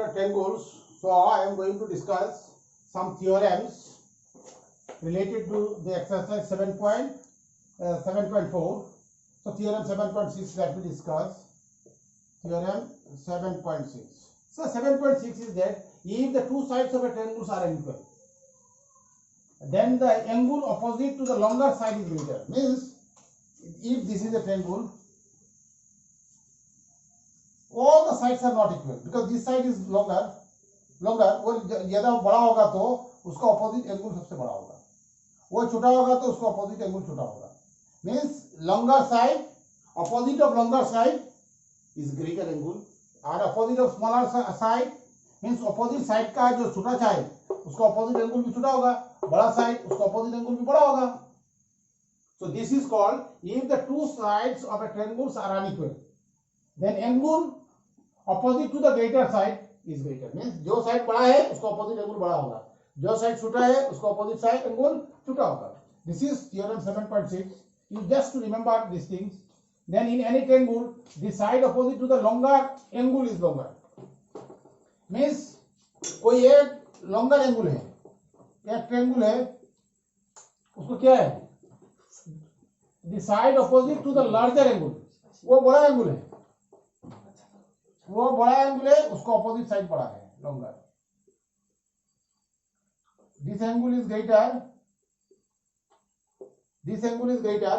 Triangles. So I am going to discuss some theorems related to the exercise 7.4. So theorem 7.6 that we discuss. Theorem 7.6. So 7.6 is that if the two sides of a triangle are equal, then the angle opposite to the longer side is greater. Means if this is a triangle, all the sides are not equal because this side is longer वो ज्यादा बड़ा होगा तो उसका opposite angle सबसे बड़ा होगा, वो छोटा होगा तो उसका ऑपोजिट एंगल छोटा होगा. Means longer side opposite of longer side is greater angle और opposite of smaller side means opposite side का जो छोटा साइड उसका ऑपोजिट एंगल भी छोटा होगा, बड़ा साइड उसका ऑपोजिट एंगल भी बड़ा होगा. So this is called if the two sides of a triangle are unequal, then angle opposite to the greater side is greater. Means जो साइड बड़ा है उसका ऑपोजिट एंगल बड़ा होगा, जो साइड छोटा है उसका ऑपोजिट साइड एंगल छोटा होगा. This is theorem 7.6. You just to remember these things. Then in any triangle, the side opposite to the longer angle is longer. Means कोई एक longer angle है, एक triangle है, उसको क्या है? The side opposite to the larger angle, वो बड़ा एंगल है, वो बड़ा एंगल है, उसका ऑपोजिट साइड बड़ा है, longer. This angle is greater, this angle is greater,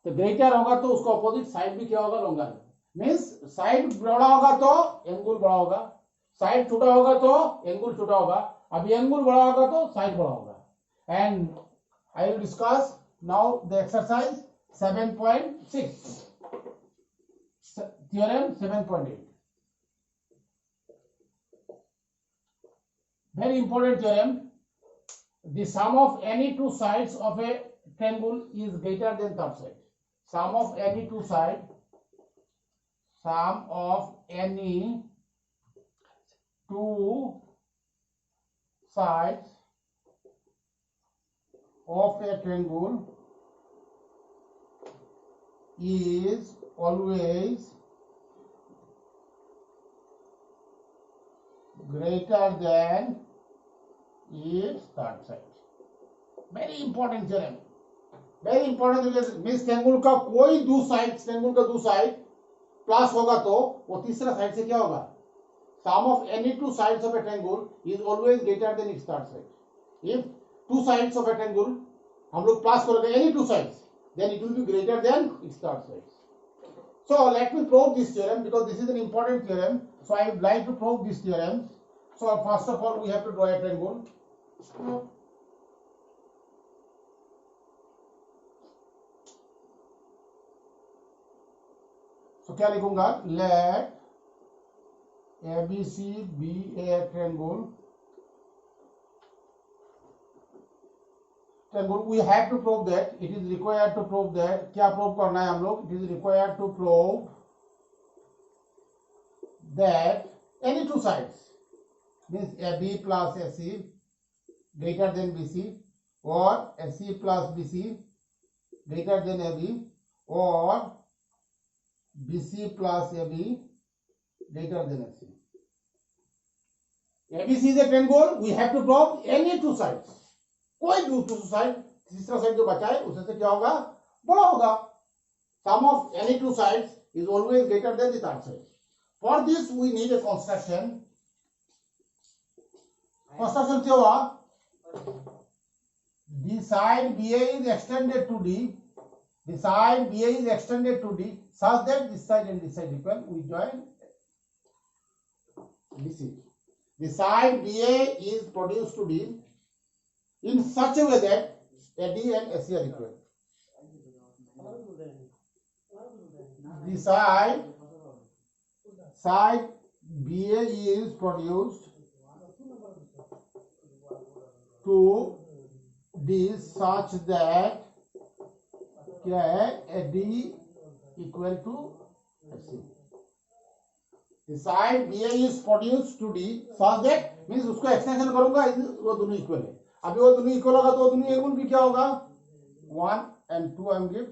तो ग्रेटर होगा तो उसका ऑपोजिट साइड भी क्या होगा? लॉन्गर. मींस साइड बड़ा होगा तो एंगल बड़ा होगा, साइड छोटा होगा तो एंगल छोटा होगा. अभी एंगल बड़ा होगा तो साइड बड़ा होगा. And I will discuss now the exercise 7.6 theorem 7.8. Very important theorem. The sum of any two sides of a triangle is greater than third side. Sum of any two sides, sum of any two sides of a triangle is always greater than its third side. Very important theorem. Very important because means triangle का कोई दो side, triangle का दो side plus होगा तो वो तीसरा side से क्या होगा? Sum of any two sides of a triangle is always greater than its third side. If two sides of a triangle हम लोग प्लस करेंगे any two sides, then it will be greater than its third side. So let me prove this theorem because this is an important theorem. So I would like to prove this theorem. So first of all we have to draw a triangle. So क्या लिखूंगा? Let ABC be a triangle. We have to prove that, it is required to prove that. क्या prove करना है हम लोग? It is required to prove that any two sides means AB plus AC greater than BC or AC plus BC greater than AB or BC plus AB greater than AC. ABC is a triangle. We have to prove any two sides. कोई दूसरा side, तीसरा side जो बचा है उससे क्या होगा? बड़ा होगा. Sum of any two sides is always greater than the third side. For this we need a construction. Construction क्या हुआ? The side BA is extended to D. The side BA is extended to D such that this side and this side equal. We join BC. The side BA is produced to D in such a way that AD and AC are equal. The side BA is produced to D such that क्या है? AD equal to AC. The side BA is produced to D such that means उसको extension करूंगा वो दोनों equal है. अभी वो दोनों इक्वल होगा तो दोनों एंगल भी क्या होगा? 1 and 2 I am give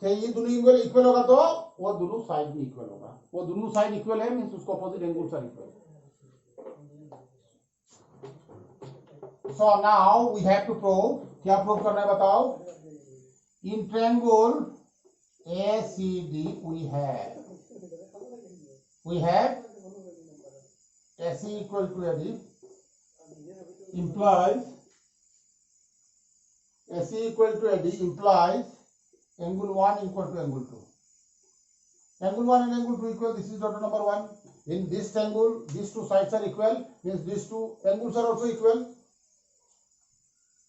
से ये दोनों एंगल इक्वल होगा तो वो दोनों साइड भी इक्वल होगा, वो दोनों साइड इक्वल है मींस उसको opposite angles are equal. So now we have to prove, क्या प्रूव करना है बताओ? In triangle ACD we have AC equal to AD implies AC equal to AD implies angle 1 equal to angle 2. Angle 1 and angle 2 equal, this is dot number 1. In this triangle, these two sides are equal, means these two angles are also equal.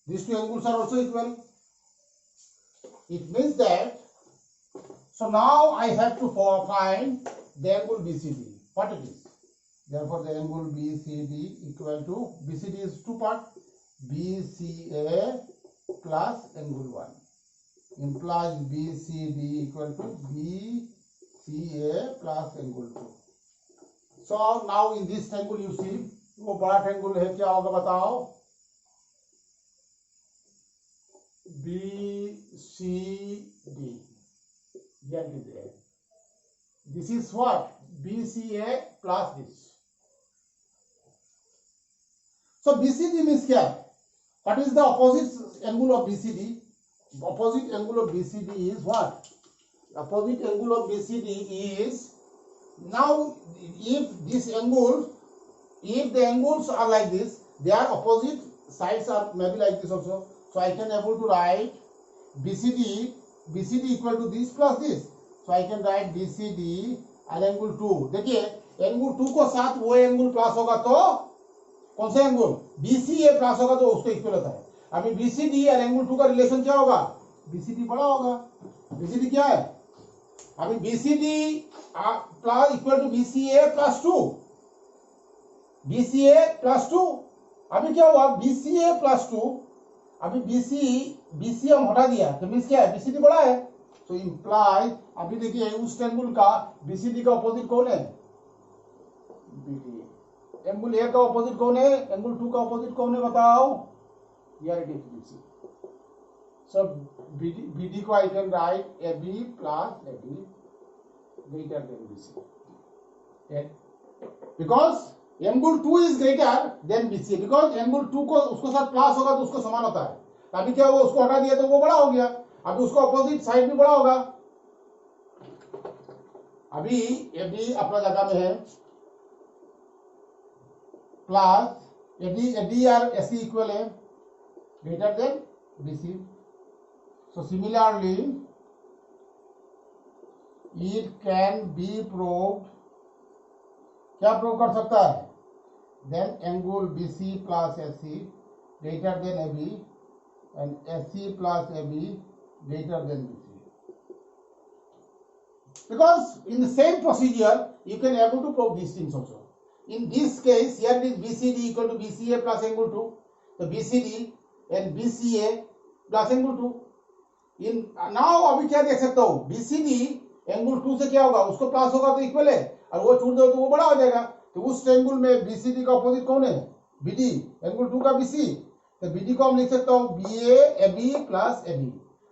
These two angles are also equal. It means that, so now I have to find the angle BCD. What it is? Therefore, the angle BCD equal to, BCD is two part, BCA plus angle 1 implies BCD equal to BCA plus angle 2. So now in this triangle you see, वो बड़ा triangle है, क्या होगा बताओ? BCD. This is what? BCA plus this. So BCD means क्या? What is the opposite angle of BCD? Opposite angle of BCD is what? Opposite angle of BCD is, now if this angle, if the angles are like this, their opposite sides are maybe like this also. So I can able to write BCD equal to this plus this. So I can write BCD and angle 2. देखिए angle 2 को साथ वो angle plus होगा तो कौन सा angle? BCA plus होगा तो उसको इक्वल होता है। अभी BCD और एंगल 2 का रिलेशन क्या होगा? BCD बड़ा होगा। BCD क्या है? अभी BCD plus equal to BCA plus 2, BCA plus 2। अभी क्या हुआ? BCA प्लस 2, अभी BC हम हटा दिया तो मींस क्या है? BCD बड़ा है। तो इंप्लाई, अभी देखिए उस ट्रायंगल का BCD का अपोजिट कौन है? BD। एंगल A का अपोजिट कौन है? एंगल 2 का अपोजिट कौन है बताओ? Here it is BC. So BD को I can write AB plus AD greater than BC. Okay. Because angle 2 is greater than BC, because angle 2 को उसको साथ प्लस होगा तो उसको समान होता है। अभी क्या हुआ? उसको हटा दिया तो वो बड़ा हो गया। अभी उसको अपोजिट साइड भी बड़ा होगा। अभी AB अपना जगह में है प्लस AD और AC इक्वल है greater than BC. So similarly, it can be proved, क्या प्रूव कर सकता है? Then angle BC plus AC greater than AB and AC plus AB greater than BC. Because in the same procedure, you can able to prove these things also. In this case, here it is BCD equal to BCA plus angle 2. So BCD and BCA plus angle 2. In now अभी क्या देख सकता हूँ? BCD angle 2 से क्या होगा? उसको plus होगा तो इक्वल है, और वो छूट दो तो वो बड़ा हो जाएगा। तो उस ट्रायंगल में BCD का अपोजिट कौन है? BD, एंगल 2 का BC। तो BD को हम लिख सकता हूँ BA AB plus AB।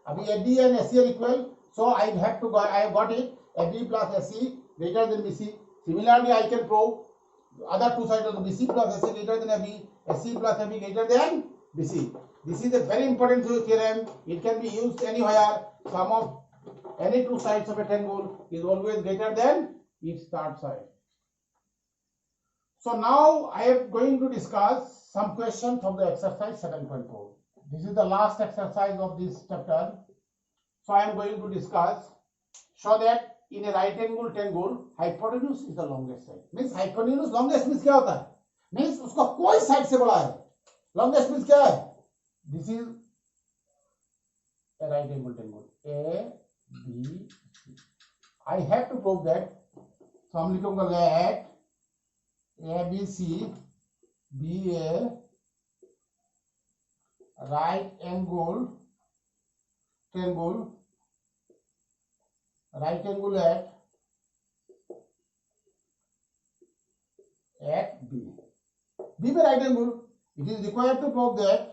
अभी AD and AC are equal, so I have got it, AB plus AC greater than BC. Similarly, I can prove other two sides of the BC plus AC greater than AB, AC plus AB greater than BC. This is a very important theorem. It can be used anywhere. Sum of any two sides of a triangle is always greater than its third side. So now I am going to discuss some questions from the exercise 7.4. This is the last exercise of this chapter. So I am going to discuss, show that in a right angle triangle, hypotenuse is the longest side. Means hypotenuse longest means क्या होता है? Means उसका कोई side से बड़ा है. Longest means क्या है? This is a right angle triangle. A, B, C. I have to prove that. So हम लिखूंगा that ABC be a right angle triangle, right angle at B. B में right angle. It is required to prove that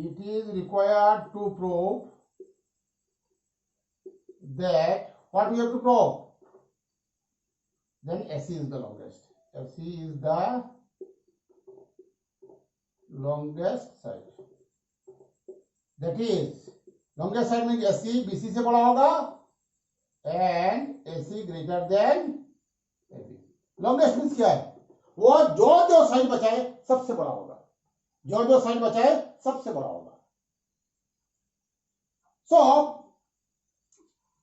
it is required to prove that what we have to prove, then SE is the longest. SE is the longest side. That is, longest side means SE BC से बड़ा होगा and AC greater than AB. Longest means क्या है? वो जो side बचाए सबसे बड़ा होगा, जो साइड बचाए सबसे बड़ा होगा. So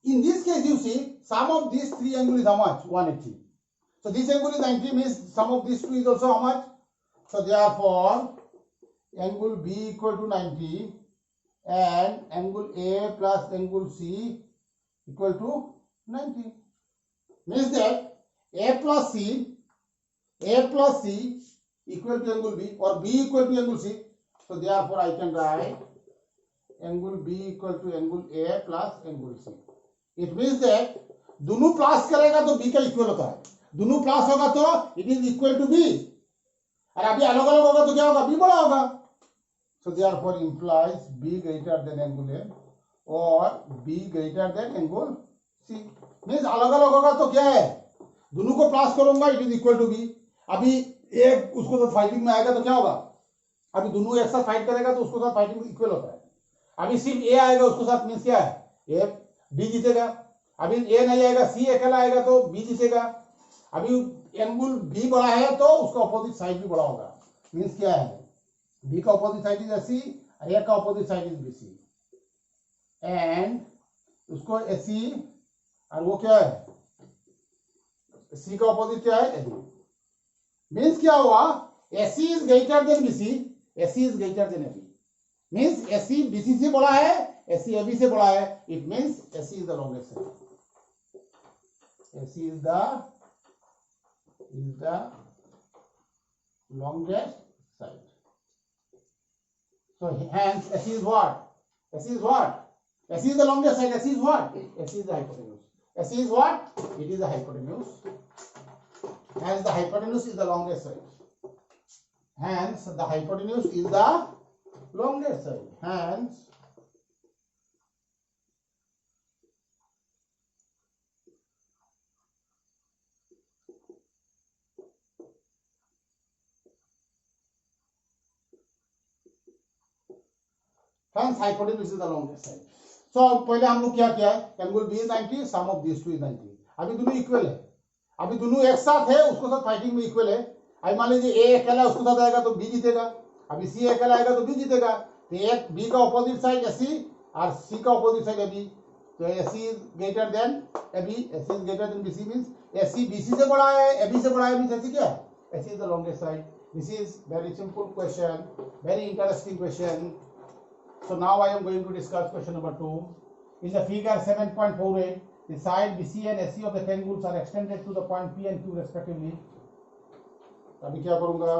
in this case you see sum of these three angles is how much? 180. So this angle is 90 means sum of these two is also how much? So therefore angle B equal to 90 and angle A plus angle C equal to 90. Means that A plus C equal to angle B or B equal to angle C. So therefore I can write angle B equal to angle A plus angle C. It means that दोनों plus करेगा तो B का equal होता है, दोनों plus होगा तो it is equal to B, और अभी अलग अलग होगा तो क्या होगा? B बड़ा होगा. So therefore implies B greater than angle A or B greater than angle C. Means अलग अलग होगा तो क्या है? दोनों को प्लस करूंगा it is equal to B. अभी एक उसको साथ फाइटिंग में आएगा तो क्या होगा? अभी दोनों एक साथ फाइट करेगा तो उसको साथ फाइटिंग में इक्वल होता है. अभी सिर्फ A आएगा उसको साथ मीन्स क्या है? A B जीतेगा. अभी A नहीं आएगा, C अकेला आएगा तो B जीतेगा. अभी एंगल B बड़ा है तो उसका अपोजिट साइड भी बड़ा होगा. मीन्स क्या है? B का अपोजिट साइड इज AC और A का opposite side is BC and उसको AC और वो क्या है? C का अपोजिट क्या है? AB. मीन्स क्या हुआ? AC is greater than BC, AC is greater than AB. Means AC BC से बड़ा है, AC AB से बड़ा है. It means AC is the longest side. AC is the longest side. So hence AC is what? AC is what? AC is the longest side. AC is what? AC is the hypotenuse. AC is what? It is the hypotenuse. Hence the hypotenuse is the longest side. Hence the hypotenuse is the longest side. Hence hypotenuse is the longest side. So पहले हम लोग क्या किया है? Angle B is 90, sum of these two is 90. अभी दोनों equal है, अभी दोनों एक साथ है, उसको साथ फाइटिंग में इक्वल है. अभी मान लीजिए A अकेला उसको साथ आएगा तो B जीतेगा, अभी C अकेला आएगा तो B जीतेगा. तो एक B का अपोजिट साइड AC और C का अपोजिट साइड AB. तो AC is greater than AB, AC is greater than BC means AC BC से बड़ा है, AB से बड़ा है means AC क्या है? AC is the longest side. This is very simple question, very interesting question. So now I am going to discuss question number 2. In the figure 7.48, the side BC and AC of the triangles are extended to the point P and Q respectively. अभी क्या करूँगा?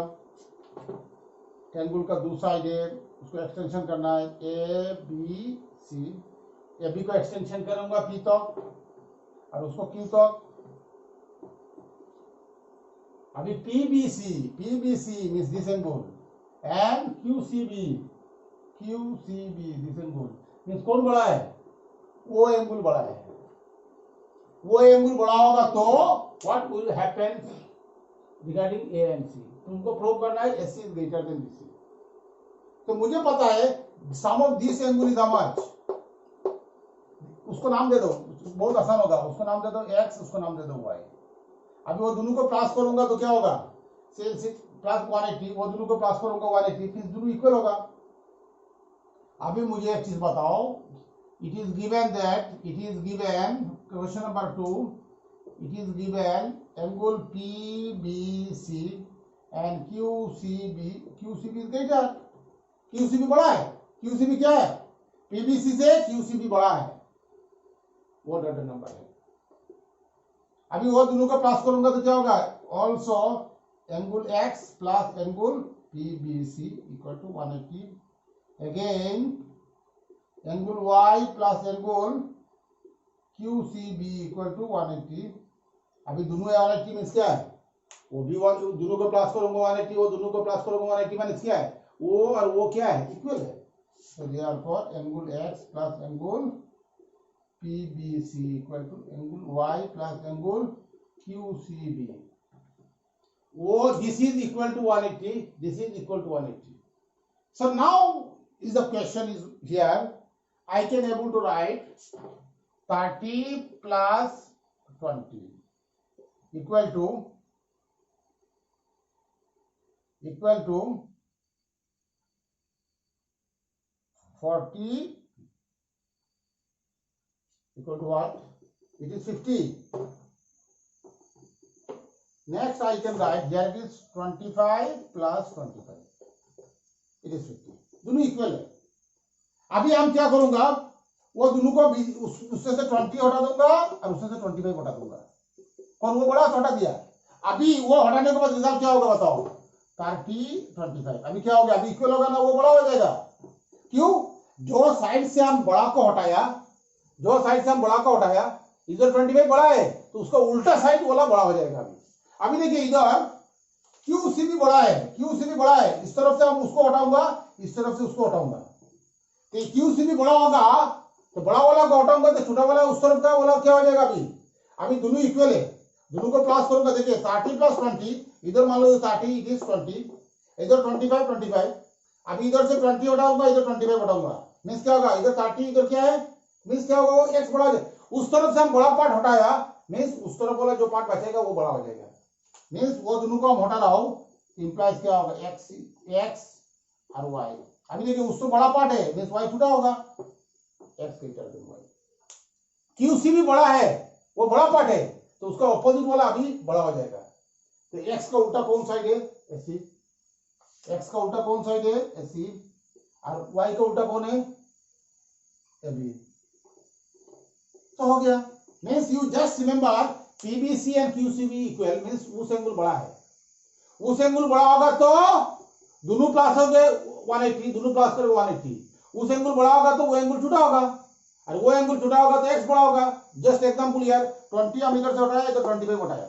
Triangle का दो side है, उसको extension करना है A B C. A B को एक्सटेंशन करूँगा P तक और उसको Q तक. अभी PBC means this angle and QCB this angle means कौन बड़ा है? वो एंगल बड़ा है. वो एंगल बड़ा होगा तो what will happen regarding A and C? तुमको प्रूव करना है AC is greater than BC. तो मुझे पता है sum of this angle is how much? उसको नाम दे दो, बहुत आसान होगा. उसको नाम दे दो X, उसको नाम दे दो Y. अभी वो दोनों को प्लस करूंगा तो क्या होगा? प्लस 180, वो दोनों को प्लस करूंगा 180, फिर दोनों इक्वल होगा. अभी मुझे एक चीज बताओ. It is given question number 2, it is given angle PBC and QCB is greater. QCB बड़ा है. QCB क्या है? PBC से QCB बड़ा है. वो डॉट नंबर है. अभी वो दोनों को प्लस करूंगा तो क्या होगा? Also angle X plus angle PBC equal to 180. Again, angle Y plus angle QCB equal to 180. अभी दोनों 180 मीन्स क्या है? वो भी दोनों को प्लस करूंगा 180, वो दोनों को प्लस करूंगा 180 मीन्स क्या है? वो और वो क्या है? इक्वल है. So therefore angle X plus angle PBC equal to angle Y plus angle QCB. Oh, this is equal to 180. This is equal to 180. So now is the question is here. I can able to write 30 plus 20 equal to 40 equal to what? It is 50. Next I can write here it is 25 plus 25. It is 50. दोनों equal है. अभी हम क्या करूंगा, वो दोनों को उससे से 20 हटा दूंगा और उससे से 25 हटा दूंगा. और वो बड़ा हटा दिया. अभी वो हटाने के बाद रिजल्ट क्या होगा बताओ? 30 25. अभी क्या हो गया? अभी इक्वल होगा ना, वो बड़ा हो जाएगा. क्यों? जो साइड से हम बड़ा को हटाया, इधर 25 बड़ा है तो उसका उल्टा साइड वाला बड़ा हो जाएगा. अभी देखिए इधर QCB बड़ा है, इस तरफ से हम उसको हटाऊंगा, इस तरफ से उसको हटाऊंगा. तो QCB बड़ा होगा तो बड़ा वाला को हटाऊंगा तो छोटा वाला उस तरफ का वाला क्या हो जाएगा? अभी दोनों इक्वल है, दोनों को प्लस करूंगा. देखिए 30 प्लस 20, इधर मान लो 30 इट इज 20, इधर 25. अभी इधर से 20 हटाऊंगा, इधर 25 हटाऊंगा. मीन्स क्या होगा? इधर 30, इधर क्या है? मीन्स क्या होगा? वो x बड़ा हो जाएगा. उस तरफ से हम बड़ा पार्ट हटाया, मीन्स उस तरफ वाला जो पार्ट बचेगा वो बड़ा हो जाएगा. मीन्स वो दोनों को हम हटा रहा हूं, इंप्लाइज क्या होगा? x और y. अभी देखिए उससे बड़ा पार्ट है, मीन्स y छोटा होगा. x greater than y. QCB बड़ा है, वो बड़ा पार्ट है तो उसका ऑपोजिट वाला अभी बड़ा हो जाएगा. तो x का उल्टा कौन साइड है? SC. x का उल्टा कौन साइड है? SC. और y का उल्टा कौन है? AB. तो हो गया. Means you just remember PBC and QCB equal, means उस एंगल बड़ा है. उस एंगल बड़ा होगा तो दोनों प्लस हो गए 180, दोनों प्लस करोगे 180. उस एंगल बड़ा होगा तो वो एंगल छोटा होगा, और वो एंगल छोटा होगा तो x बड़ा होगा. जस्ट एग्जांपल यार 20 हम इधर से हटाया, इधर 25 हटाया,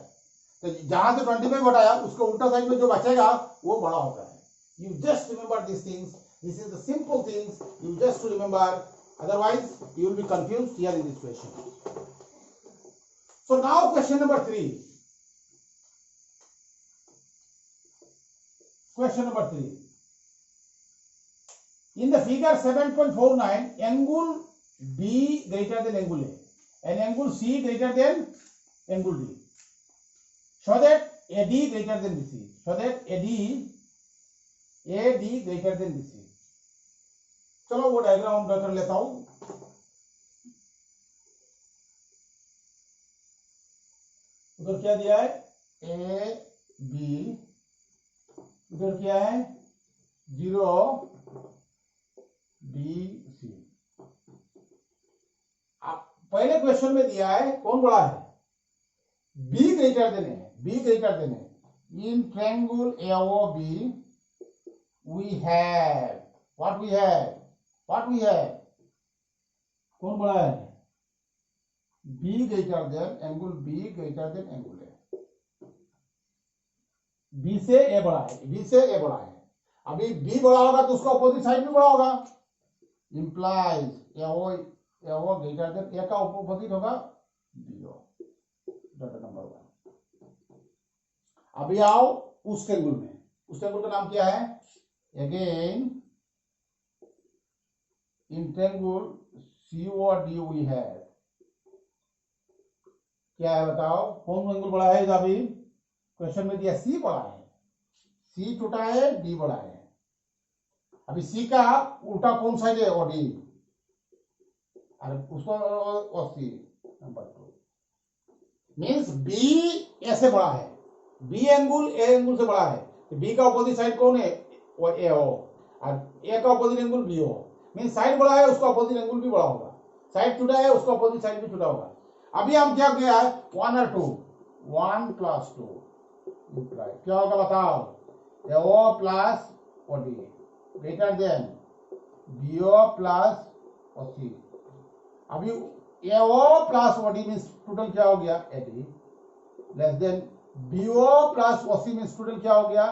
तो जहां से 25 हटाया उसका उल्टा साइड में जो बचेगा वो बड़ा होता है. You just remember this things. This is the simple things you just to remember, otherwise you will be confused here in this question. So now question number 3. Question number 3. In the figure 7.49, angle B greater than angle A and angle C greater than angle D. Show that AD greater than BC. Show that AD greater than BC. चलो वो diagram draw कर लेता हूं. उधर क्या दिया है? A B. उधर क्या है? 0 B C. पहले क्वेश्चन में दिया है कौन बड़ा है? B ग्रेटर देन है. B ग्रेटर देन है. In triangle AOB we have what we have? कौन बड़ा है? B greater than angle B greater than angle A. B से A बड़ा है. अभी B बड़ा होगा तो उसका अपोजिट साइड भी बड़ा होगा. Implies AO greater than A का अपोजिट होगा BO. Dot number 1. अभी आओ उस ट्रायंगल में. उस ट्रायंगल का नाम क्या है? Again in triangle COD we have, क्या है बताओ? कौन एंगल बड़ा है? अभी क्वेश्चन में दिया C बड़ा है, C छोटा है, D बड़ा है. अभी C का उल्टा कौन साइड है? OD. अरे उसको OC number 2. Means B A से बड़ा है, B एंगल A एंगल से बड़ा है, तो B का अपोजिट साइड कौन है? AO. और A का opposite angle BO. Mean side बड़ा है उसका अपोजिट एंगल भी बड़ा होगा, साइड छोटा है उसका अपोजिट साइड भी छोटा होगा. अभी हम क्या किया है? 1 और 2, 1 प्लस 2 क्या होगा बताओ? AO plus OD greater than BO plus OC. अभी AO plus OD means total क्या हो गया? AD less than BO plus OC means total क्या हो गया?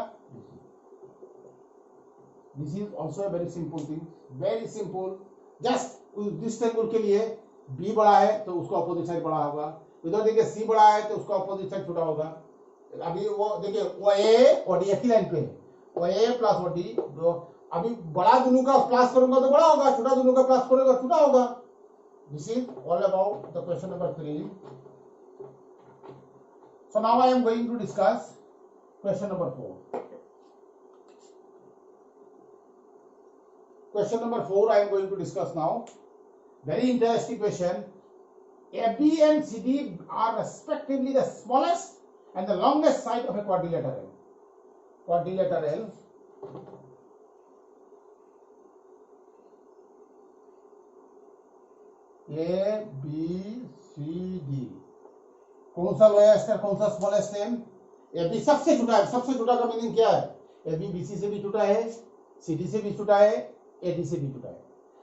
This is also a very simple thing, very simple. Just this triangle के लिए B बड़ा है तो उसका अपोजिट साइड बड़ा होगा, इधर देखिए सी बड़ा है तो उसका अपोजिट साइड छोटा होगा। अभी वो देखिए वो ए और डी एक ही लाइन पे है, वो ए प्लस वो डी, जो अभी बड़ा दोनों का प्लस करूंगा तो बड़ा होगा, छोटा दोनों का प्लस करूंगा छोटा होगा। This is all about the question number 3। So now I am going to discuss question number 4। Question number 4 I am going to discuss now. Very interesting question. AB and CD are respectively the smallest and the longest side of a quadrilateral. Quadrilateral. A, B, C, D. कौन सा lowest है, कौन सा smallest है? AB सबसे छोटा है। सबसे छोटा का मीनिंग क्या है? AB BC से भी छोटा है, CD से भी छोटा है, AD से भी छोटा है।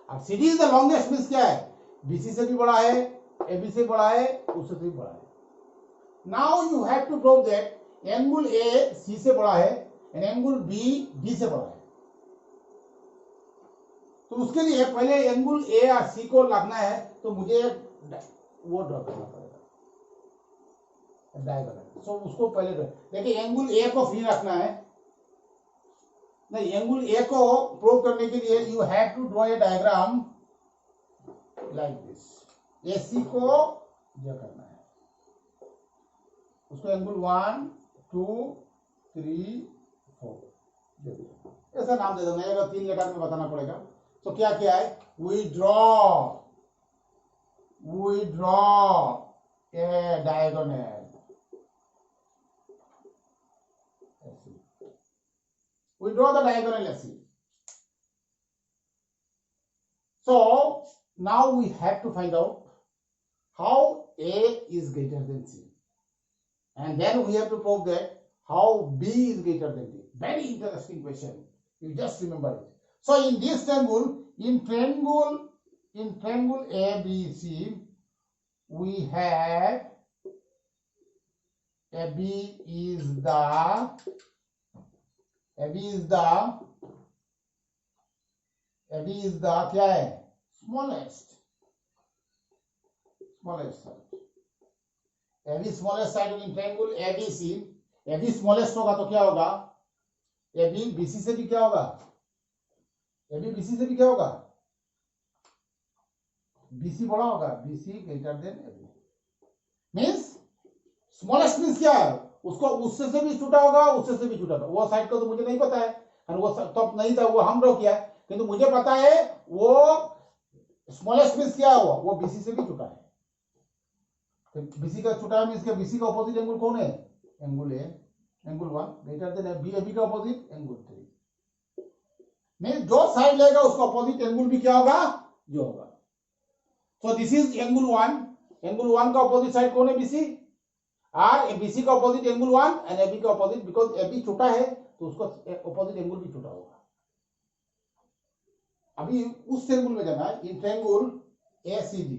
अब CD is the longest means क्या है? BC से भी बड़ा है, AB से बड़ा है, उससे भी बड़ा है। Now you have to prove that angle A C से बड़ा है एंड एंगल B D से बड़ा है। तो उसके लिए पहले एंगल A और C को लगना है, तो मुझे वो ड्रॉ करना पड़ेगा, डायगोनल। सो उसको पहले देखिए एंगल A को फ्री रखना है। नहीं, एंगल ए को प्रूव करने के लिए you have to draw a diagram like this. AC को यह करना है, उसको एंगल 1 2 3 4 ऐसा नाम दे दो, मैं 3 लेटर में बताना पड़ेगा। तो क्या क्या है? We draw a diagonal. We draw the diagonal AC. So now we have to find out how A is greater than C, and then we have to prove that how B is greater than D. Very interesting question. You just remember it. So in this triangle, in triangle ABC, we have AB is the क्या है? Smallest side. AB smallest side in triangle ABC। AB smallest होगा तो क्या होगा? AB BC से भी क्या होगा? BC बड़ा होगा, BC greater than AB। Means smallest means क्या है? उसको उससे से भी छोटा होगा, उससे से भी छोटा होगा। वो साइड का तो मुझे नहीं पता है, और वो तब नहीं था, वो हम ड्रॉ किया, किंतु मुझे पता है वो स्मॉलेस्ट मींस क्या हुआ? वो BC से भी छोटा है। तो BC का छोटा मींस क्या? BC का ऑपोजिट एंगल कौन है? Angle A, angle 1 greater than B। AB का ऑपोजिट एंगल 3। मींस जो साइड लेगा उसका ऑपोजिट एंगल भी क्या होगा? जो होगा। So this is angle 1। Angle 1 का ऑपोजिट साइड कौन है? BC। और BC का ऑपोजिट एंगल 1 एंड AB का ऑपोजिट, बिकॉज AB छोटा है तो उसका ऑपोजिट एंगल भी छोटा होगा। अभी उस एंगल में जाना है, in triangle ACD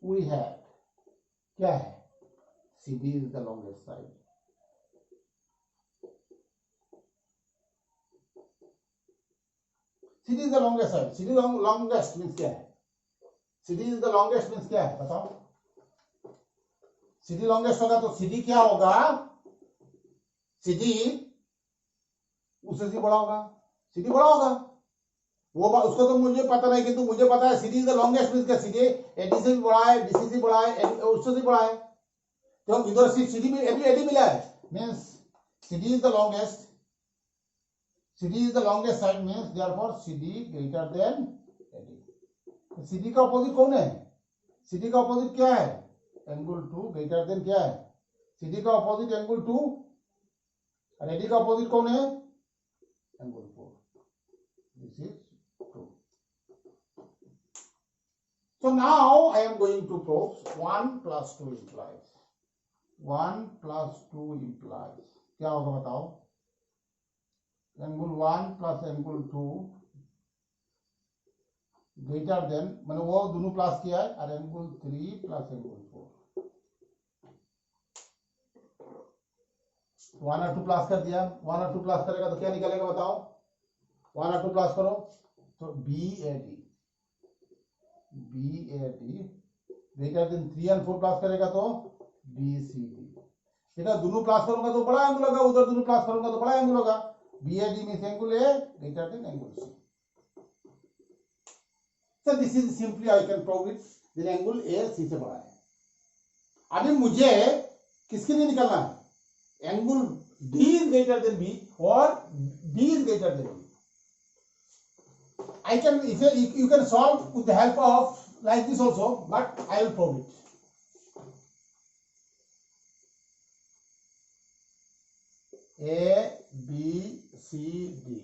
we have क्या है? CD is the longest side. CD is the longest side. CD longest means क्या है? CD is the longest means क्या है? बताओ। CD लॉन्गेस्ट होगा तो CD क्या होगा? CD उससे बड़ा होगा, CD बड़ा होगा। वो उसको तो मुझे पता नहीं, किंतु मुझे पता है CD is the longest means क्या? CD AD से भी बड़ा है, BC से बड़ा है, उससे भी बड़ा है। तो इधर से CD में AD मिला है, means CD is the longest. CD is the longest side means therefore CD greater than AD। CD का ऑपोजिट कौन है? CD का ऑपोजिट क्या है? एंगल 2 ग्रेटर देन क्या है? CD का ऑपोजिट एंगल 2 और AD का ऑपोजिट कौन है? Angle 4। This is 2। So now I am going to prove 1 plus 2 implies 1 plus 2 implies क्या होगा बताओ? Angle 1 plus angle 2 greater than, मैंने वो दोनों प्लस किया है, और एंगल 3 प्लस एंगल 4। 1 और 2 प्लस कर दिया, 1 और 2 प्लस करेगा तो क्या निकलेगा बताओ, 1 और 2 प्लस करो तो BAD ग्रेटर देन 3 और 4 प्लस करेगा तो BCD। इधर दोनों प्लस करूंगा तो बड़ा एंगल होगा, उधर दोनों प्लस करूंगा तो बड़ा एंगल होगा। BAD means angle A greater than angle C। So this is simply I can prove it, then angle A C से बड़ा है। अभी मुझे किसके लिए निकलना है, angle D is greater than B और D is greater than B। I can, if you can solve with the help of like this also, but I will prove it। A, B, C, D।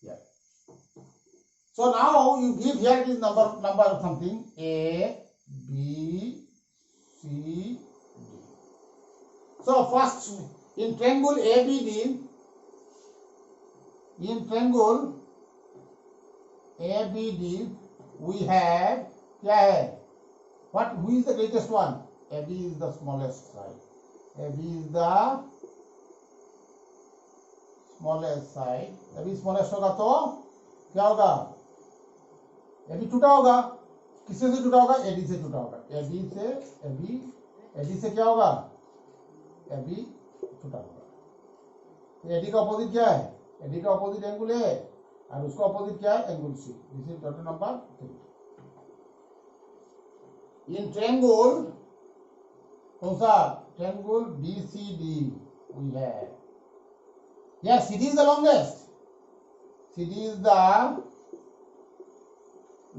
Yeah. So now you give here it is number something A, B, C, D। So first in triangle ABD, we have क्या है, what, who is the greatest one, AB is the smallest side, AB is the smallest side, AB smallest होगा तो क्या होगा, AB टूटा होगा, किससे से टूटा होगा, AD से टूटा होगा, AD से क्या होगा, AB टूटा होगा। AD का अपोजिट क्या है, AD का अपोजिट एंगल है और उसका अपोजिट क्या है, angle C। This is question number 3। In triangle कौन सा, triangle BCD we have, yes, CD is the longest, CD is the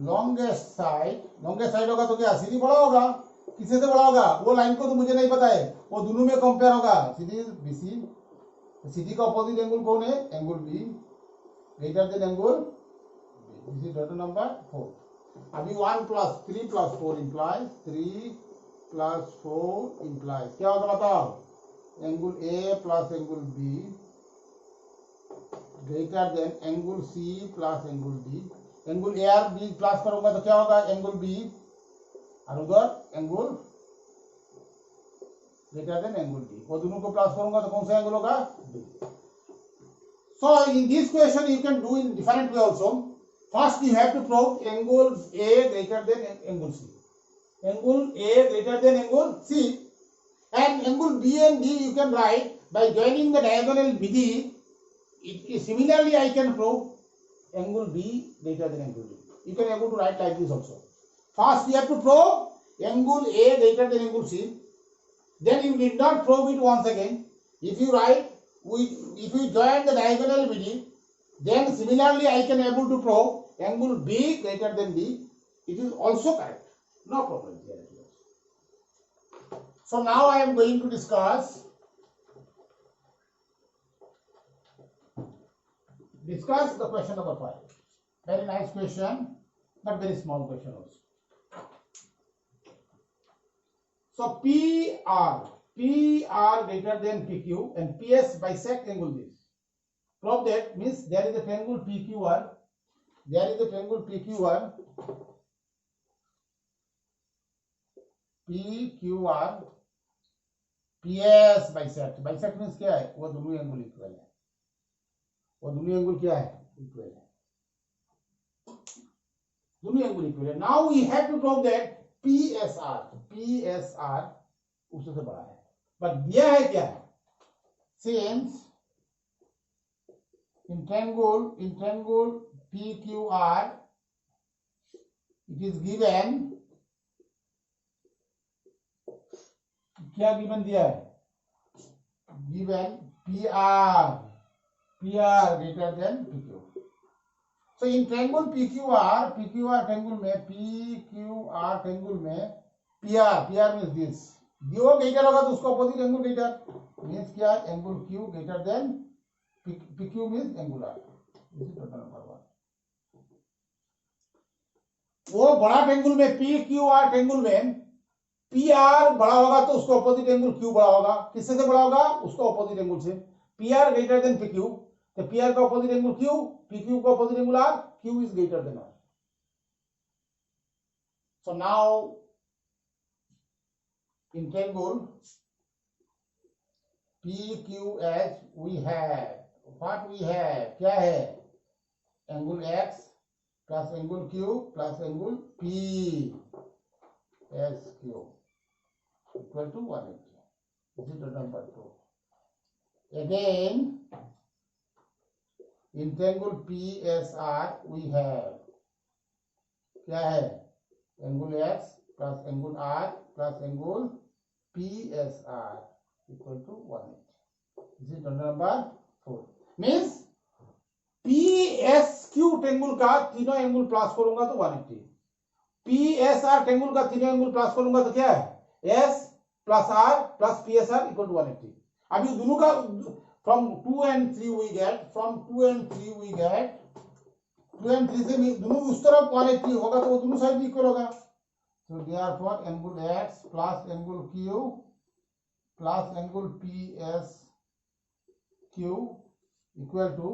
longest side होगा तो क्या, CD बड़ा होगा, किससे से बड़ा होगा, वो लाइन को तो मुझे नहीं पता है, वो दोनों में कंपेयर होगा, CD is BC, CD का अपोजिट एंगल कौन है, angle B greater than angle B। This is question number 4। अभी 1 plus 3 plus 4 implies 3 plus 4 implies क्या होगा बताओ, angle A plus angle B greater than angle C plus angle D। Angle A और B plus करूंगा तो क्या होगा, angle B और उधर angle greater than angle D, वो दोनों को प्लस करूंगा तो कौन सा एंगल होगा, B। So in this question you can do in different way also। First you have to prove angle A greater than angle C, angle A greater than angle C, and angle B and D you can write by joining the diagonal BD। Similarly I can prove angle B greater than angle D। You can able to write like this also। First you have to prove angle A greater than angle C, then you need not prove it once again। If you write if we join the diagonal BD, then similarly I can able to prove angle B greater than D। It is also correct, no problem here। So now I am going to discuss the question number 5। Very nice question, but very small question also। So PR greater than PQ and PS bisect angle this। Prove that, means there is a triangle PQR, PS bisect means क्या है, वो दोनों angle equal है, वो दोनों angle क्या है, equal है, दोनों एंगल इक्वल है। Now we have to prove that PSR उससे बड़ा है, पर दिया है क्या है, since in triangle PQR it is given, क्या गिवन दिया है, given PR greater than PQ। So in triangle PQR triangle में PR means this, जो ग्रेटर होगा तो उसका अपोजिट एंगल ग्रेटर मींस क्या, angle Q greater than PQ means angle R। This is total number 1। वो बड़ा ट्रायंगल में PQR triangle में PR बड़ा होगा तो उसका अपोजिट एंगल Q बड़ा होगा, किससे से बड़ा होगा, उसका अपोजिट एंगल से। PR ग्रेटर देन PQ, तो PR का अपोजिट एंगल Q, PQ का opposite angle R, Q is greater than R। So now in triangle PQH we have what we have क्या है angle X plus angle Q plus angle PSQ equal to 180. This is the number 2. Again, in triangle PSR we have क्या है angle X plus angle R plus angle PSR equal to 180. This is number 4. Means PSQ triangle का तीनों angle plus करूंगा तो 180. PSR triangle का तीनों angle plus करूंगा तो क्या है S plus R plus PSR equal to 180. अभी दोनों का from 2 and 3 we get 2 and 3 से दोनों उस तरफ 180 होगा तो वो दोनों साइड भी इक्वल होगा. So therefore angle X plus angle Q plus angle PSQ equal to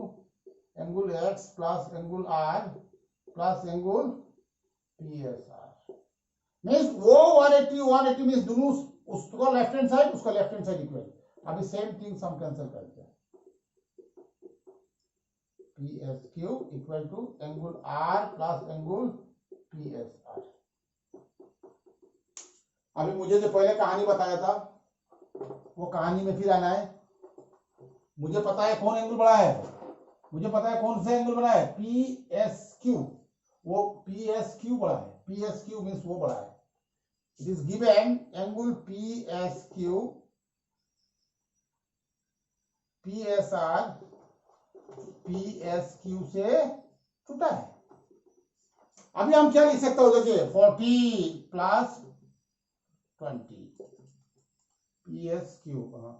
angle X plus angle R plus angle PSR. Means वो 180 means दोनों उसका लेफ्ट हैंड साइड उसका लेफ्ट हैंड साइड इक्वल. अभी same thing हम cancel करते हैं. PSQ equal to angle R plus angle PSR. अभी मुझे जो पहले कहानी बताया था वो कहानी में फिर आना है. मुझे पता है कौन एंगल बड़ा है, मुझे पता है कौन सा एंगल बड़ा है PSQ. वो PSQ बड़ा है. PSQ मीन्स वो बड़ा है. It is given angle PSQ PSR PSQ से छोटा है. अभी हम क्या लिख सकते हो देखिए 40 plus 20 PSQ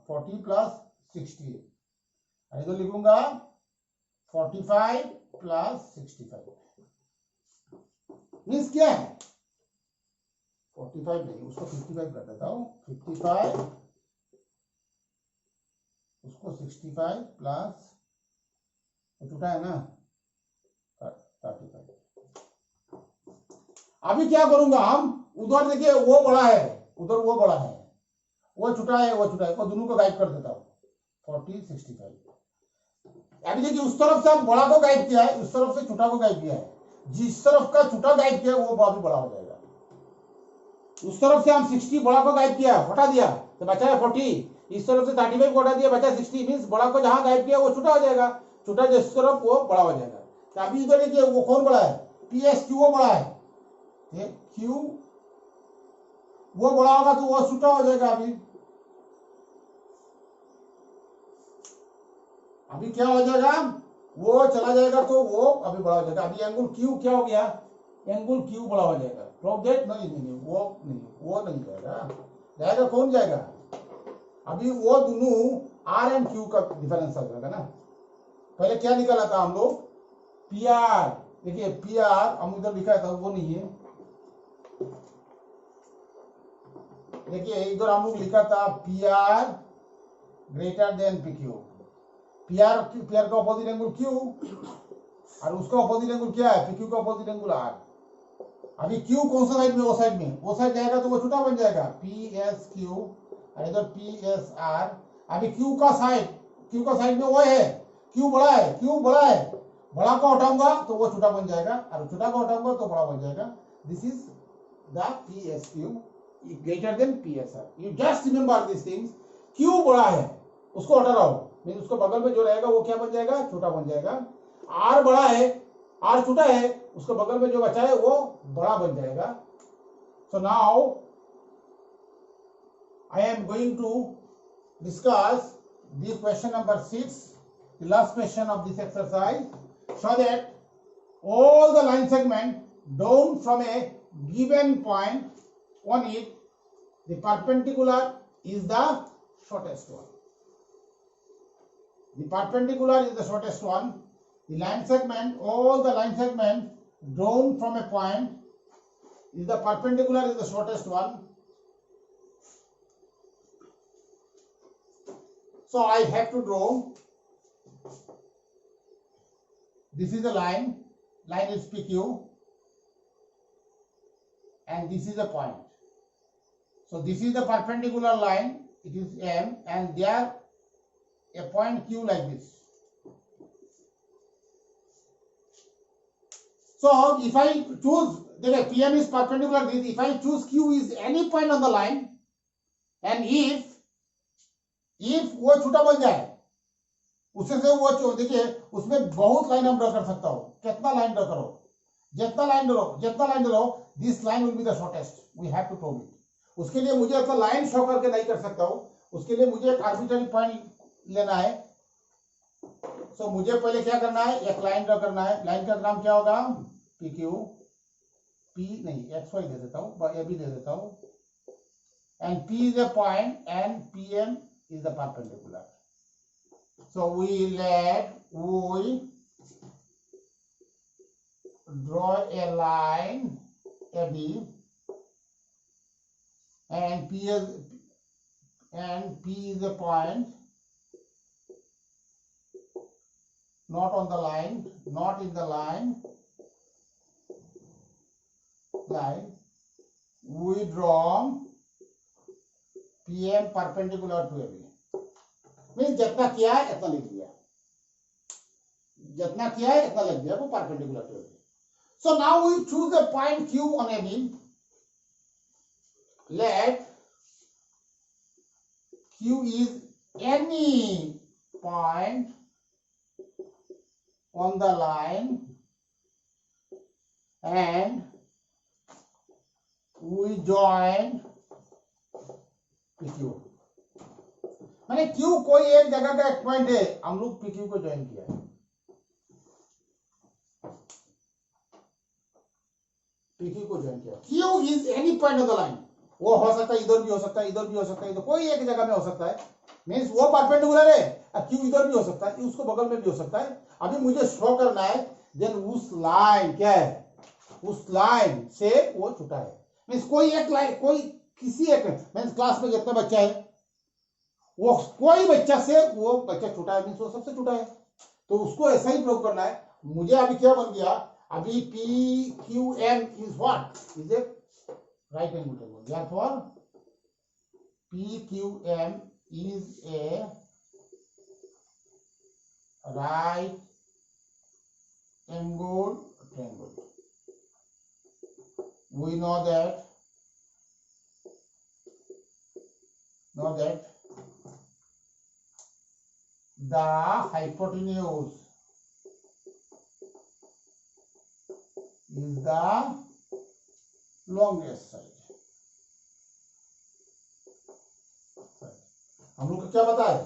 40 plus 60. इधर लिखूंगा 45 plus 65. मीन्स क्या है 45 नहीं उसको 55 कर देता हूं. 55 उसको 65 प्लस छोटा है ना 35. अभी क्या करूंगा हम उधर देखिए वो बड़ा है उधर वो बड़ा है वो छोटा है वो दोनों को गाइड कर देता हूं 40 65. अभी देखिए उस तरफ से हम बड़ा को गाइड किया है उस तरफ से छोटा को गाइड किया है. जिस तरफ का छोटा गाइड किया वो भी बड़ा हो जाएगा. उस तरफ से हम 60 बड़ा को गाइड किया हटा दिया तो बचा है 40. इस तरफ से 35 को हटा दिया बचा 60. मीन्स बड़ा को जहां गाइड किया वो छोटा हो जाएगा. छोटा जिस तरफ वो बड़ा हो जाएगा. तो अभी इधर देखिए वो कौन बड़ा है PSQ वो बड़ा है. Q वो बड़ा होगा तो वो छोटा हो जाएगा. अभी क्या हो जाएगा वो चला जाएगा तो वो अभी बड़ा हो जाएगा. अभी एंगल Q क्या हो गया एंगल Q बड़ा हो जाएगा. प्रूव दैट नहीं वो नहीं जाएगा कौन जाएगा. अभी वो दोनों R एंड Q का डिफरेंस आ जाएगा ना. पहले क्या निकाला था हम लोग PR. देखिए PR हम इधर लिखा था वो नहीं है. देखिए इधर हम लोग लिखा था PR greater than PQ. PR का अपोजिट एंगल Q और उसका अपोजिट एंगल क्या है PQ का अपोजिट एंगल R. अभी Q कौन सा साइड में वो साइड जाएगा तो वो छोटा बन जाएगा PSQ और इधर PSR. अभी Q का साइड में वो है Q बड़ा है बड़ा को हटाऊंगा तो वो छोटा बन जाएगा और छोटा को हटाऊंगा तो बड़ा बन जाएगा. This is the PSQ greater than PSR. You just remember these things. Q बड़ा है उसको हटा रहा हूं मीन उसको बगल में जो रहेगा वो क्या बन जाएगा छोटा बन जाएगा. R बड़ा है R छोटा है उसको बगल में जो बचा है वो बड़ा बन जाएगा. So now I am going to discuss the question number 6, the last question of this exercise. So that all the line segment down from a given point on it, the perpendicular is the shortest one. The perpendicular is the shortest one. The line segment, all the line segments drawn from a point is the perpendicular is the shortest one. So I have to draw. This is a line is PQ, and this is a point. So this is the perpendicular line, it is M, and there a point Q like this. So if I choose, देखिए PM is perpendicular to this. If I choose Q is any point on the line, and if वो छोटा बन जाए, उससे से वो देखिए उसमें बहुत लाइन हम ड्रॉ कर सकता हूँ. कितना लाइन ड्रॉ करो, जितना line draw, this line will be the shortest. We have to prove it. उसके लिए मुझे अपना लाइन शो करके नहीं कर सकता हूँ. उसके लिए मुझे एक आर्बिट्ररी पॉइंट लेना है. सो मुझे पहले क्या करना है, एक लाइन ड्रॉ करना है. लाइन का नाम क्या होगा, पी क्यू. पी नहीं, एक्स वाई दे देता हूँ, ए बी दे देता हूँ. And P is a point and P M is the perpendicular. So we draw a line AB and P is a point not on the line, not in the line. We draw PM perpendicular to AB. Means जितना किया है इतना लिख दिया, जितना किया है इतना लिख दिया, वो perpendicular to AB. So now we choose a point Q on AB. Let Q is any point on the line and we join PQ. मैंने Q कोई एक जगह का एक पॉइंट है, हम लोग PQ को ज्वाइन किया है. PQ को ज्वाइन किया. Q is any point on the line. वो हो सकता है, इधर भी हो सकता है, इधर भी हो सकता है, तो कोई एक जगह में हो सकता है. मीन्स वो परपेंडिकुलर है. अब Q इधर भी हो सकता है, उसको बगल में भी हो सकता है. अभी मुझे शो करना है देन उस लाइन क्या है, उस लाइन से वो छुटा है. मीन्स कोई एक लाइन, कोई किसी एक मीन्स क्लास में जितना बच्चा है वो कोई बच्चा से वो बच्चा छुटा है, मीन्स वो सबसे छुटा है. तो उसको ऐसा ही प्रूव करना है. मुझे अभी क्या बन गया, अभी P Q M is what, is a right angle triangle. Therefore P Q M is a right angle triangle. We know that the hypotenuse is the longest side. हम लोग को क्या पता है,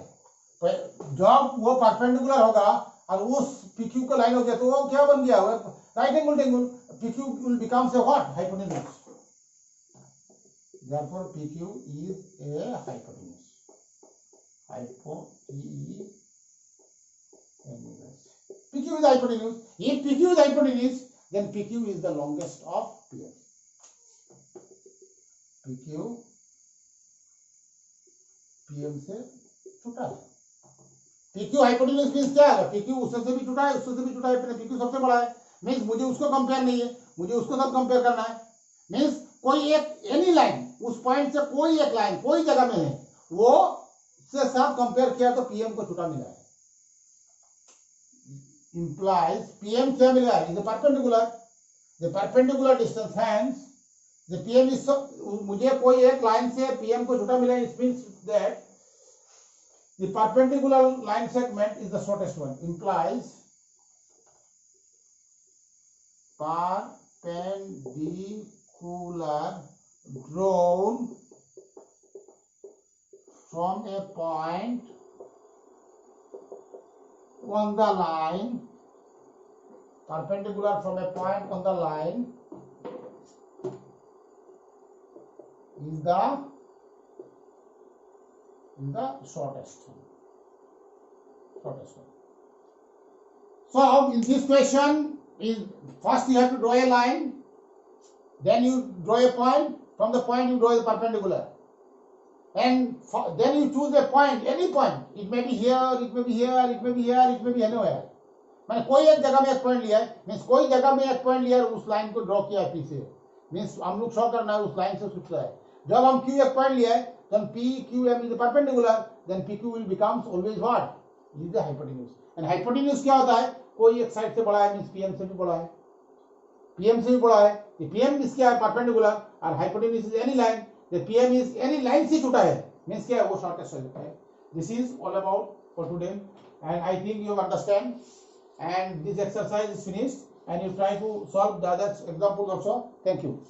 जब वो परपेंडिकुलर होगा और उस PQ का लाइन हो गया तो वो क्या बन गया, right angle triangle. PQ will becomes a what, hypotenuse. Therefore PQ is a hypotenuse. Hypotenuse. PQ is hypotenuse. If PQ is hypotenuse, then PQ is the longest of PM. PQ PM से छोटा है. PQ hypotenuse means क्या है, PQ उससे भी छोटा है, उससे भी छोटा है, PQ सबसे बड़ा है. मीन्स मुझे उसको कंपेयर नहीं है, मुझे उसको सब कंपेयर करना है. मीन्स कोई एक एनी लाइन, उस पॉइंट से कोई एक लाइन कोई जगह में है, वो से साथ कंपेयर किया तो पीएम को छोटा मिला है. इंप्लाइज पीएम क्या मिला है, is perpendicular. The perpendicular distance hence the PM is, मुझे कोई एक लाइन से पीएम को छोटा मिला है. It means that the perpendicular line segment is the shortest one. Implies perpendicular drawn from a point on the line, perpendicular from a point on the line is the shortest one. So in this question is, first you have to draw a line, then you draw a point, from the point you draw the perpendicular, and then you choose a point, any point. It may be here, it may be here, it may be here, it may be anywhere. मैंने कोई एक जगह में एक point लिया है, means कोई जगह में एक पॉइंट लिया है, उस लाइन को ड्रॉ किया है पीछे. मीन्स हम लोग शो करना है उस लाइन से छूटता है. जब हम Q एक पॉइंट लिया है, then PQM is perpendicular, then PQ will becomes always what? This is the hypotenuse. And hypotenuse क्या होता है? कोई एक साइड से बड़ा है, means PM से भी बड़ा है, PM से भी बड़ा है. The PM is क्या है? Perpendicular, और hypotenuse is any line. The PM is any line से छोटा है, means क्या है? वो shortest है. This is all about for today, and I think you understand. And this exercise is finished, and you try to solve the other examples also. Thank you.